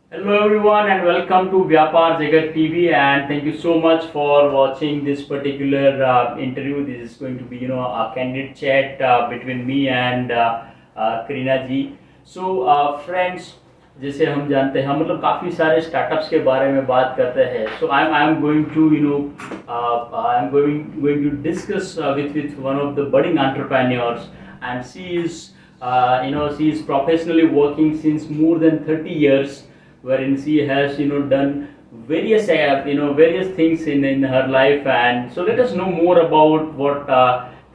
Hello everyone and welcome to Vyapaar Jagat TV, and thank you so much for watching this particular interview. This is going to be a candid chat between me and Krina ji. Friends, जैसे हम जानते हैं हम मतलब काफ़ी सारे startups के बारे में बात करते हैं. So I'm going to I'm going to discuss with one of the budding entrepreneurs, and she is professionally working since more than 30 years, wherein she has done various things in her life. And so let us know more about what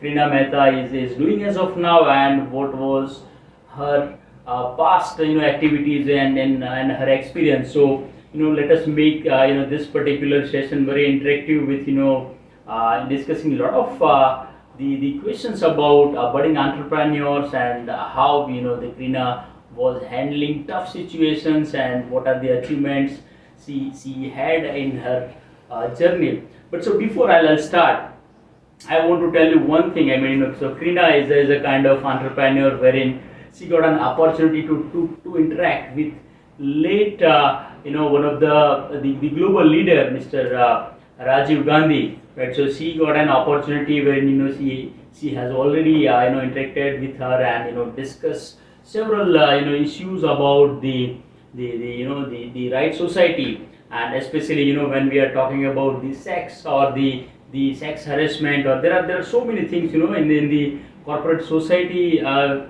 Krina Mehta is doing as of now, and what was her past activities and her experience. So let us make this particular session very interactive with discussing a lot of the questions about budding entrepreneurs, and how the Krina was handling tough situations, and what are the achievements she had in her journey. But so before I'll start, I want to tell you one thing. I mean, so Krina is a kind of entrepreneur wherein she got an opportunity to interact with late, one of the global leader, Mr. Rajiv Gandhi, right? So she got an opportunity when she has already interacted with her, and discussed several issues about the right society, and especially when we are talking about the sex, or the sex harassment, or there are so many things in the corporate society.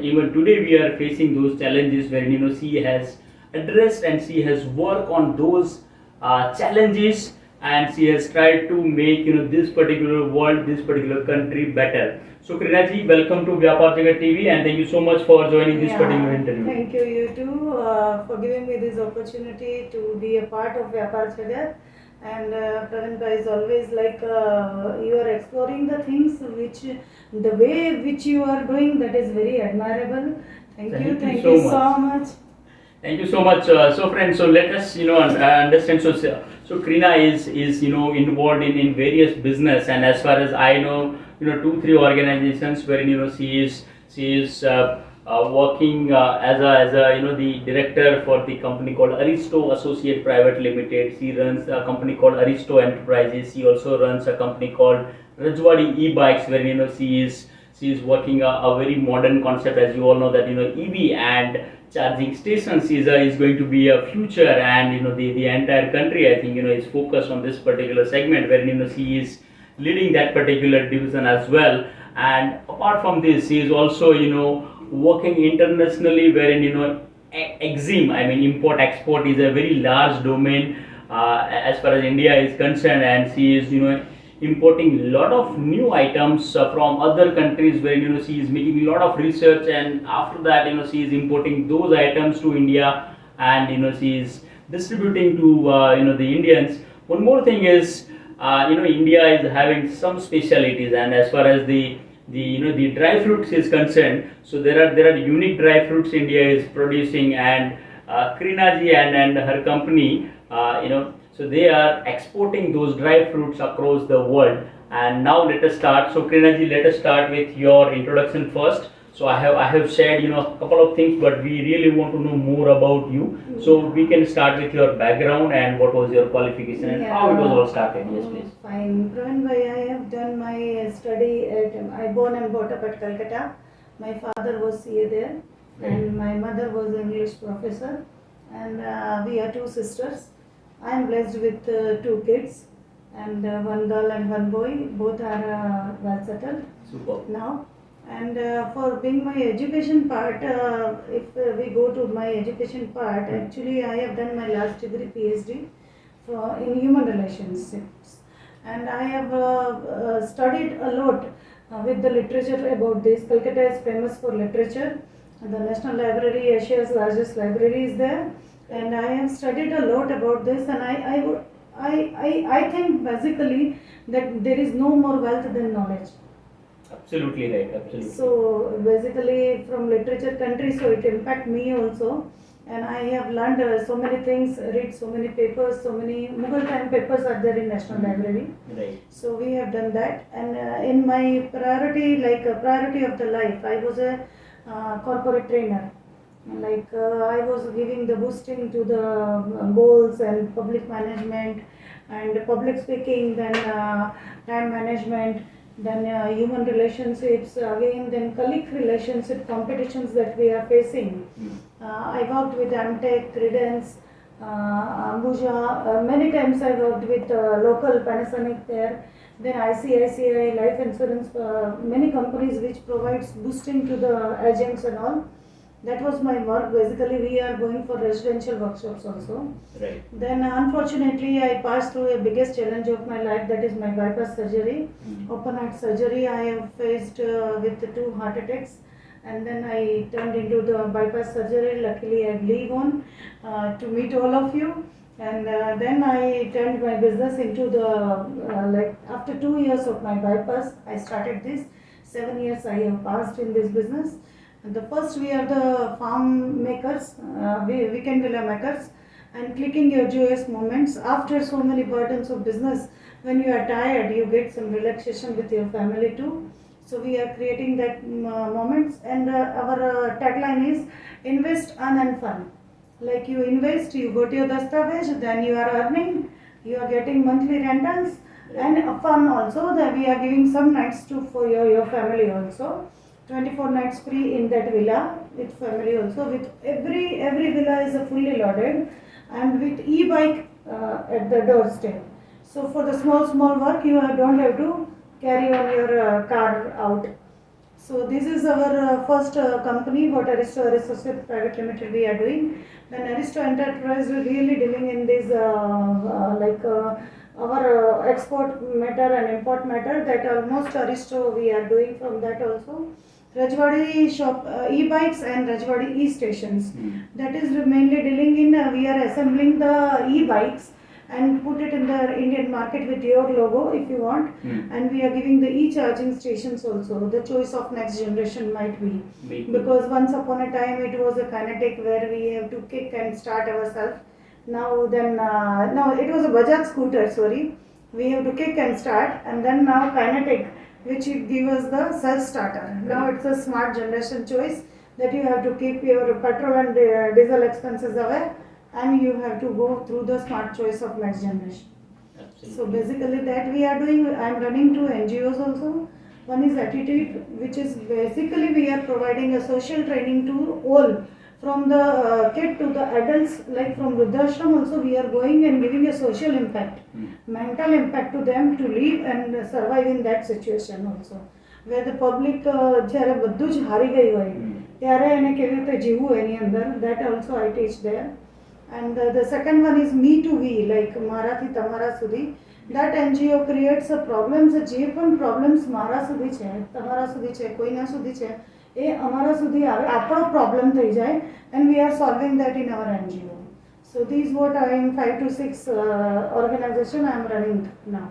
Even today we are facing those challenges, where she has addressed and she has worked on those challenges, and she has tried to make this particular world, this particular country better. So Krina ji, welcome to Vyapar Jagat TV, and thank you so much for joining this particular interview. Thank you, you too, for giving me this opportunity to be a part of Vyapaar Jagat. And Praveen bhai is always like you are exploring the things which the way which you are doing, that is very admirable. Thank you so much. Thank you so much. So friends, so let us understand. So Krina is involved in various business, and as far as I know, 2-3 organizations wherein she is working as a the director for the company called Aristo Associate Private Limited. She runs a company called Aristo Enterprises. She also runs a company called Rajwadi E-Bikes, where she is working a very modern concept. As you all know that EV and charging stations is going to be a future, and the entire country, I think, is focused on this particular segment, where she is leading that particular division as well. And apart from this, she is also working internationally, wherein EXIM, I mean import export, is a very large domain as far as India is concerned, and she is importing a lot of new items from other countries, where she is making a lot of research, and after that she is importing those items to India, and she is distributing to the Indians. One more thing is India is having some specialities, and as far as the dry fruits is concerned, so there are unique dry fruits India is producing, and Krina ji and her company, so they are exporting those dry fruits across the world. And now let us start. So Krina ji, let us start with your introduction first. So I have shared a couple of things, but we really want to know more about you. So we can start with your background, and what was your qualification, and how it was all started. Yes, please. Fine. Praveen bhai, I have done my study at, I born and brought up at Calcutta. My father was CA there, and my mother was an English professor, and we are two sisters. I am blessed with 2 kids, and one girl and one boy. Both are well settled. Super. Now. And for being my education part, if we go to my education part, actually I have done my last degree PhD in human relationships, and I have studied a lot with the literature about this. Calcutta is famous for literature. The National Library, Asia's largest library, is there, and I have studied a lot about this. And I think basically that there is no more wealth than knowledge. Absolutely right. Absolutely. So basically from literature country, so it impact me also, and I have learned so many things, read so many papers, so many Mughal time papers are there in National Library. Right. So we have done that, and in my priority, like a priority of the life, I was a corporate trainer. Like I was giving the boosting to the goals and public management and public speaking, then time management, then human relationships, again then colleague relationship competitions that we are facing. I worked with Amtech, Credence, Ambuja. Many times I worked with local Panasonic there. Then ICICI Life Insurance, many companies which provides boosting to the agents and all. That was my work. Basically, we are going for residential workshops also. Right. Then, unfortunately, I passed through a biggest challenge of my life. That is my bypass surgery, open heart surgery. I have faced with 2 heart attacks, and then I turned into the bypass surgery. Luckily, I live on to meet all of you. And then I turned my business into the like after 2 years of my bypass, I started this. 7 years I have passed in this business. And the first we are the farm makers, weekend villa makers, and clicking your joyous moments after so many burdens of business. When you are tired, you get some relaxation with your family too. So we are creating that moments, and our tagline is invest, earn and fun. Like you invest, you go to your dastavej, then you are earning, you are getting monthly rentals, and fun also that we are giving some nights to for your family also. 24 nights free in that villa with family also. With every villa is a fully loaded and with e-bike at the doorstep. So for the small work you don't have to carry on your car out. So this is our first company, what Aristo Associate Private Limited we are doing. Then Aristo Enterprise is really dealing in this our export matter and import matter, that almost Aristo we are doing from that also. Rajwadi shop e-bikes and Rajwadi e-stations. That is mainly dealing in we are assembling the e-bikes and put it in the Indian market with your logo if you want. And we are giving the e-charging stations also. The choice of next generation might be. Because once upon a time it was a kinetic where we have to kick and start ourselves. Now it was a Bajaj scooter, sorry. We have to kick and start, and then now kinetic, which it gives us the self-starter. Now it's a smart generation choice that you have to keep your petrol and diesel expenses away, and you have to go through the smart choice of next generation. Absolutely. So basically that we are doing. I am running 2 NGOs also. One is Attitude, which is basically we are providing a social training to all, from the kid to the adults, like from Vruddhashram also we are going and giving a social impact, mental impact to them to live and survive in that situation also. Where the public જ્યારે બધું જ હારી ગઈ હોય ત્યારે એને કેવી રીતે જીવવું એની અંદર, that also I teach there. And the second one is me to we, like મારાથી તમારા સુધી. That NGO creates a problems, જે પણ problems મારા સુધી છે, તમારા સુધી છે, કોઈના સુધી છે, એ અમારા સુધી આવે, આપણો problem થઈ જાય, and we are solving that in our NGO. So these what I am 5 to 6 organization I am running now.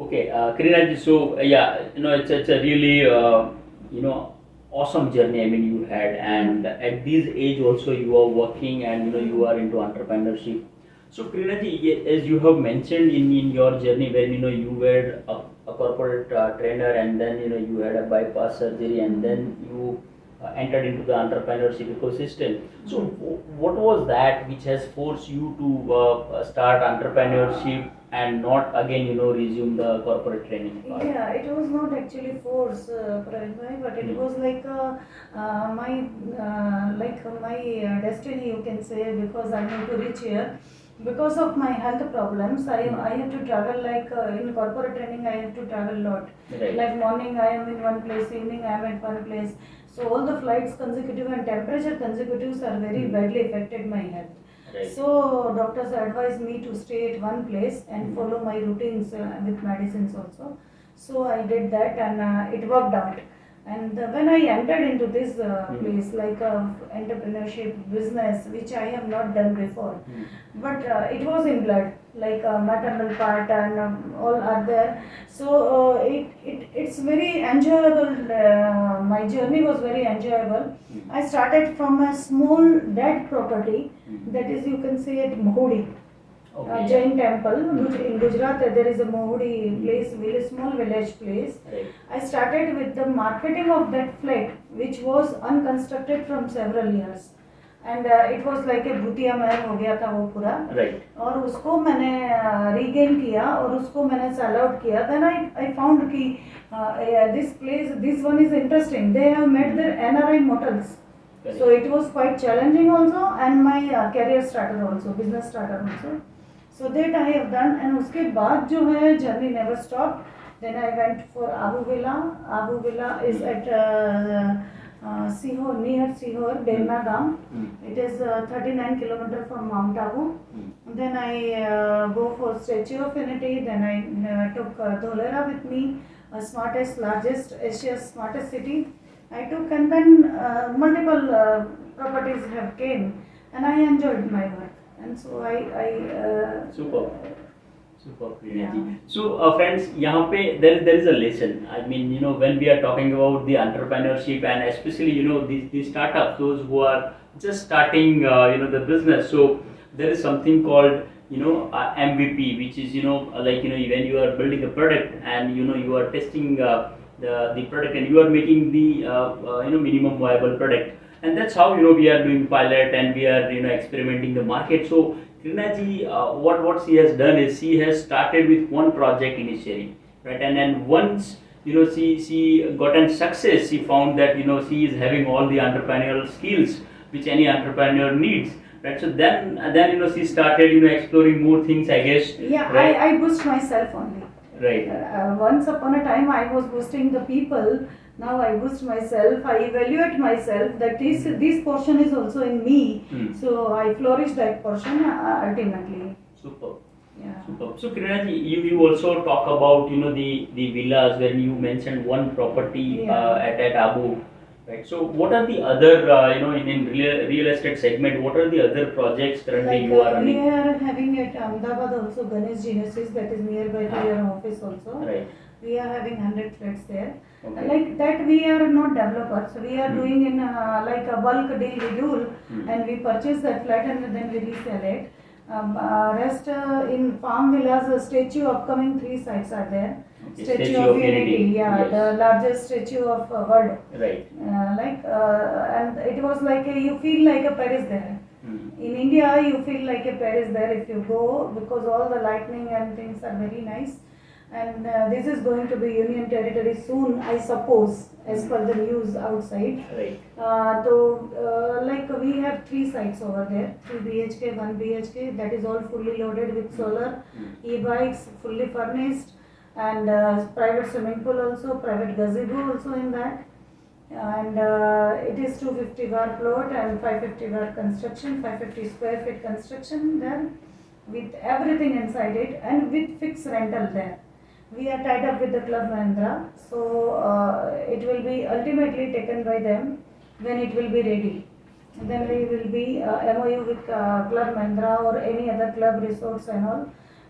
Okay, Krina ji, so it's a really awesome journey. I mean, you had, and at this age also you are working, and you are into entrepreneurship. So Krina ji, as you have mentioned in your journey, when you were a corporate trainer, and then you had a bypass surgery, and then you entered into the entrepreneurship ecosystem. So what was that which has forced you to start entrepreneurship and not again resume the corporate training part? Yeah, it was not actually force, Praveen bhai, but it was like my destiny, you can say, because I need to reach here. Because of my health problems, I have to travel, like in corporate training I have to travel a lot. Right. Like morning I am in one place, evening I am at one place. So all the flights consecutive and temperature consecutives are very badly affected my health. Right. So doctors advised me to stay at one place and follow my routines with medicines also. So I did that, and it worked out. And when I entered into this place, like entrepreneurship business, which I have not done before, but it was in blood, like maternal part and all are there. So it's very enjoyable. My journey was very enjoyable. I started from a small dead property, that is, you can say, at Mahodi. Jain temple in Gujarat. There is a Mohodi place, very small village place. Right. I started with the marketing of that flat, which was unconstructed from several years. And it was like a भूतिया महल हो गया था वो पूरा. Right. और उसको मैंने regain किया और उसको मैंने सेल आउट किया. देन आई फाउंड कि this place, this one is interesting. They have made their NRI motels. So it was quite challenging also, and my career started also, business started also. So that I have done, and उसके बाद जो है journey never stopped. Then I went for Abu Villa. Abu Villa is at Sihor, near Sihor, Delna Dam. It is 39 kilometers from Mount Abu. Then I go for Statue of Unity. Then I took Dholera with me, smartest, largest, Asia's smartest city. I took, and then multiple properties have came, and I enjoyed my work, and so I Super. Super, Krina ji. Yeah. So, friends, यहाँ पे there is a lesson. I mean, when we are talking about the entrepreneurship and especially these startups, those who are just starting the business. So there is something called MVP, which is like when you are building a product and you are testing the product and you are making the minimum viable product, and that's how we are doing pilot and we are experimenting the market. So Krina ji, what she has done is she has started with one project initially, right? And then once she gotten success, she found that she is having all the entrepreneurial skills which any entrepreneur needs, right? So then she started exploring more things, I guess. Yeah, right? I boost myself only. Right. Once upon a time I was boosting the people. Now I boost myself. I evaluate myself that this portion is also in me. So I flourish that portion ultimately. Super. Yeah. Super. So Krina ji, you also talk about the villas when you mentioned one property at Abu, right? So what are the other in real estate segment? What are the other projects currently Like you are running? we are having at Ahmedabad also Ganesh Genesis, that is nearby to your office also. Right. We are having 100 flats there. Okay. Like that we are not developers. We are doing in like a bulk deal we do, and we purchase that flat and then we resell it. Rest in Farm Villas, statue upcoming 3 sites are there. Okay. Statue of Unity, yeah, Yes. the largest statue of world. Right. And it was like you feel like a Paris there. In India, you feel like a Paris there if you go, because all the lightning and things are very nice. And this is going to be Union territory soon, I suppose, as per the news outside. Right. So, like we have 3 sites over there, 3 BHK, 1 BHK, that is all fully loaded with solar, e-bikes, fully furnished, and private swimming pool also, private gazebo also in that. And it is 250 bar plot and 550 bar construction, 550 square feet construction there, with everything inside it and with fixed rental there. We are tied up with the Club Mahindra, so it will be ultimately taken by them when it will be ready. Then we will be MOU with Club Mahindra or any other club resorts and all,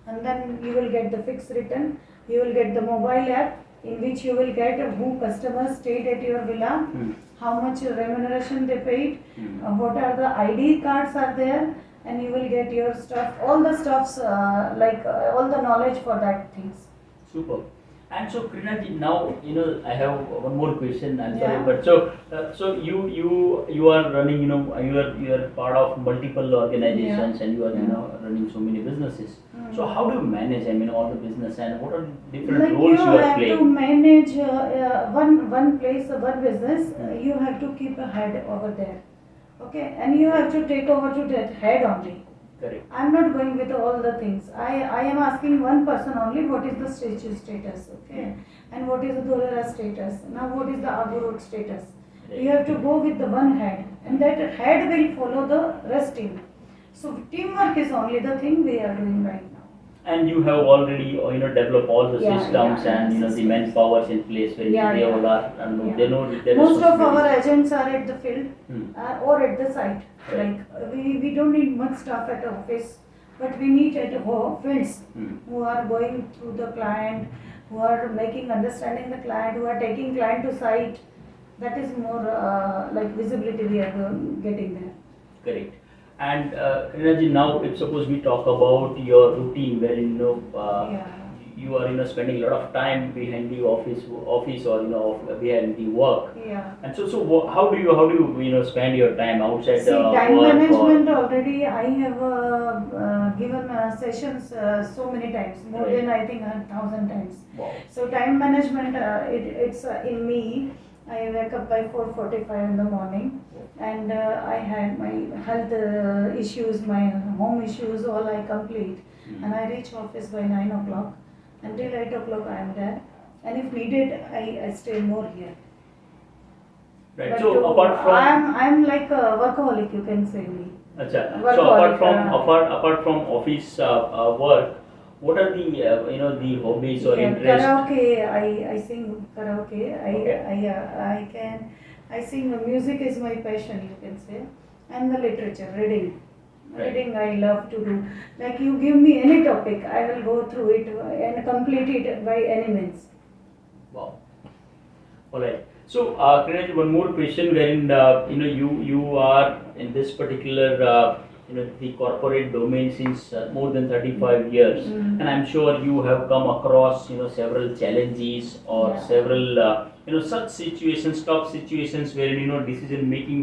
and then you will get the fixed return. You will get the mobile app in which you will get who customers stayed at your villa, how much remuneration they paid, what are the ID cards are there, and you will get your stuff, all the stuffs like all the knowledge for that things. Super. And so Krina ji, now I have one more question. I'm sorry, Yeah. but so you are running, you are part of multiple organizations, and you are running so many businesses. So how do you manage? I mean, all the business, and what are the different Like roles you you are have playing? to manage one place, one business. You have to keep a head over there, okay, and you have to take over to that head only. Correct. I'm not going with all the things. I am asking one person only, what is the statue status, okay, and what is the Dholera status. Now what is the Abu Road status? Right. You have to go with the one head, and that head will follow the rest team. So teamwork is only the thing we are doing right now. And you have already developed all the systems and the systems. manpowers in place where they all are, they know their Most of our responsibilities. agents are at the field or at the site. Right. Like we don't need much staff at office, but we need at fields who are going through the client, who are making understanding the client, who are taking client to site. That is more like visibility we are getting there. Correct. And Krina ji, now if suppose we talk about your routine, where you are spending a lot of time behind the office or behind the work. Yeah. And how do you spend your time outside See, time work management already I have given sessions so many times, more Right. than I think 1,000 times. Wow. So time management, it's in me. I wake up by 4:45 in the morning, and I had my health issues, my home issues, all I complete, and I reach office by 9 o'clock. Until 8 o'clock I am there, and if needed, I stay more here. Right. But So apart from I'm like a workaholic, you can say me. Acha. So Workaholic, apart from office work, what are the hobbies or yeah, interests? karaoke. I sing karaoke. Okay. I sing. Music is my passion, you can say, and the literature, reading. Right. Reading I love to do. Like you give me any topic, I will go through it and complete it by any means. Wow. All right. So, Krinaji, one more question wherein you are in this particular the corporate domain since more than 35 years, Mm. and I'm sure you have come across several challenges or Yeah. several such situations, tough situations where decision making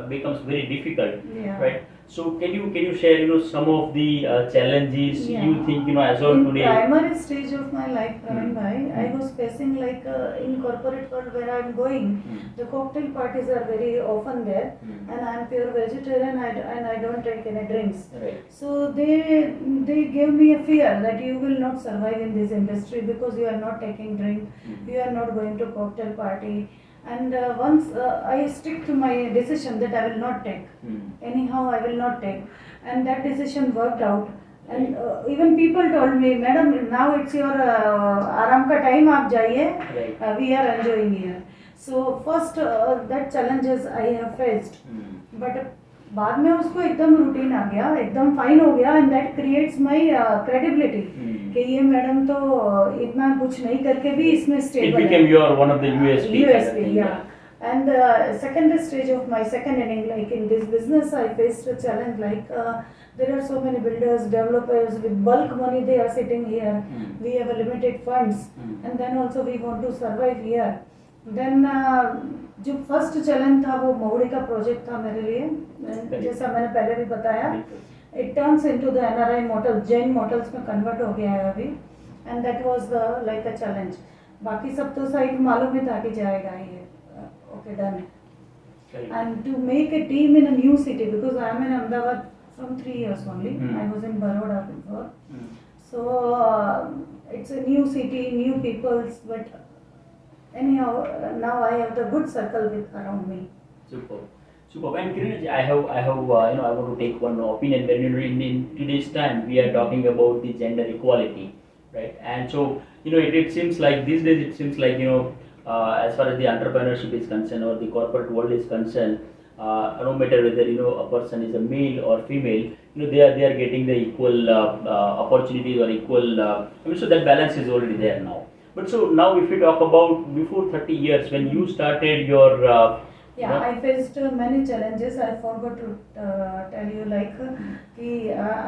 becomes very difficult, Yeah. right? So, can you share some of the challenges Yeah. you think as of In today? primary stage of my life, Praveen Hmm. bhai, I was facing like in corporate world where I'm going, the cocktail parties are very often there, and I'm pure vegetarian and I don't take any drinks. Right. So they gave me a fear that you will not survive in this industry because you are not taking drink, you are not going to cocktail party. And once I stick to my decision that I will not take. Anyhow, I will not take. And that decision worked out. And even people told me, Madam, now it's your आराम का time, आप जाइए. Right. We are enjoying here. So first that challenges I have faced. But बाद में उसको एकदम routine आ गया, एकदम फाइन हो गया, and that creates my credibility कि ये मैडम तो इतना कुछ नहीं करके भी इसमें स्टेबल है. It became your one of the USP. USP, yeah. And second stage of my second inning, like in this business, I faced a challenge like there are so many builders, developers with bulk money. They are sitting here. We have a limited funds, and then also we want to survive here. Then जो first challenge था वो महुड़ी का project था मेरे लिए, जैसा मैंने पहले भी बताया. It turns into the NRI model, Jain models में कन्वर्ट हो गया है अभी, and that was the like a challenge. बाकी सब तो साइड मालूम ही था कि जाएगा ये. Okay, done. And to make a team in a new city, because I am in Ahmedabad from 3 years only. I was in Baroda before. So it's a new city, new peoples, but anyhow, now I have the good circle with around me. Super. And Kirinaji, I have I want to take one opinion. When in today's time we are talking about the gender equality, right? And so it seems like these days it seems like as far as the entrepreneurship is concerned or the corporate world is concerned, no matter whether a person is a male or female, they are getting the equal opportunities or equal. So that balance is already there now. But so now, if we talk about before 30 years when you started your I faced many challenges. I forgot to tell you, like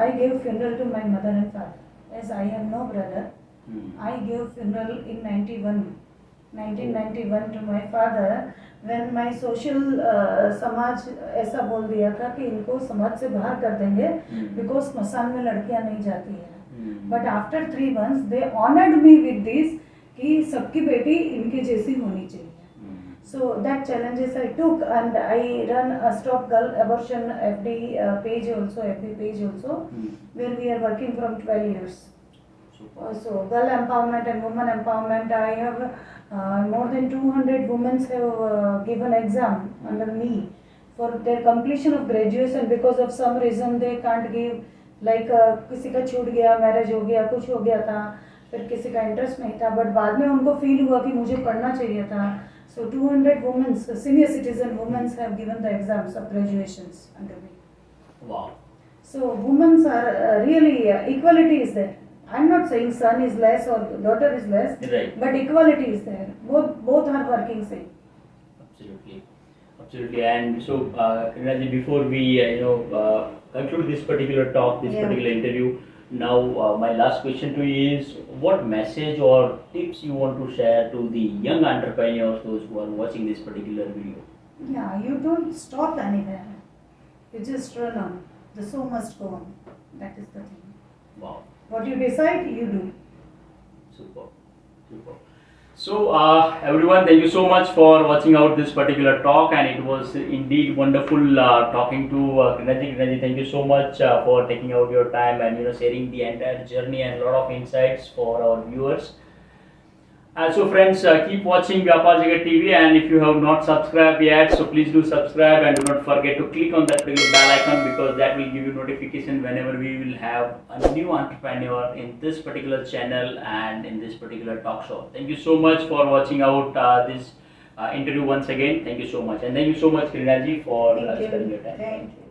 I gave funeral to my mother and father, as I have no brother. I gave funeral in 1991 to my father, when my social समाज ऐसा बोल दिया था कि इनको समाज से बाहर कर देंगे because स्मशान में लड़कियां नहीं जाती हैं. But after 3 months they honored me with this कि सबकी बेटी इनके जैसी होनी चाहिए. So that challenges I took, and I run a Stop Girl Abortion FD page also, where we are working from 12 years. So girl empowerment and women empowerment, I have more than 200 women have given exam under me for their completion of graduation, because of some reason they can't give, like किसी का छूट गया, marriage हो गया, कुछ हो गया था, फिर किसी का इंटरेस्ट नहीं था, बट बाद में उनको फील हुआ कि मुझे पढ़ना चाहिए था. So 200 women, senior citizen women, have given the exams of graduations under me. Wow. So women are really equality is there. I'm not saying son is less or daughter is less, right, but equality is there. Both are working same. Absolutely. And so, Krinaji, before we conclude this particular talk, this particular interview, Now, my last question to you is, what message or tips you want to share to the young entrepreneurs, those who are watching this particular video? Yeah, you don't stop anywhere. You just run on. The show must go on. That is the thing. Wow, What you decide, you do. super, super. So, everyone, thank you so much for watching out this particular talk, and it was indeed wonderful talking to Krinaji. Krinaji, thank you so much for taking out your time and sharing the entire journey and a lot of insights for our viewers. So friends, keep watching Vyapaar Jagat TV, and if you have not subscribed yet, so please do subscribe and do not forget to click on that particular bell icon, because that will give you notification whenever we will have a new entrepreneur in this particular channel and in this particular talk show. Thank you so much for watching out this interview once again. Thank you so much, and thank you so much Krinaji for Thank spending you. your time. Thank you.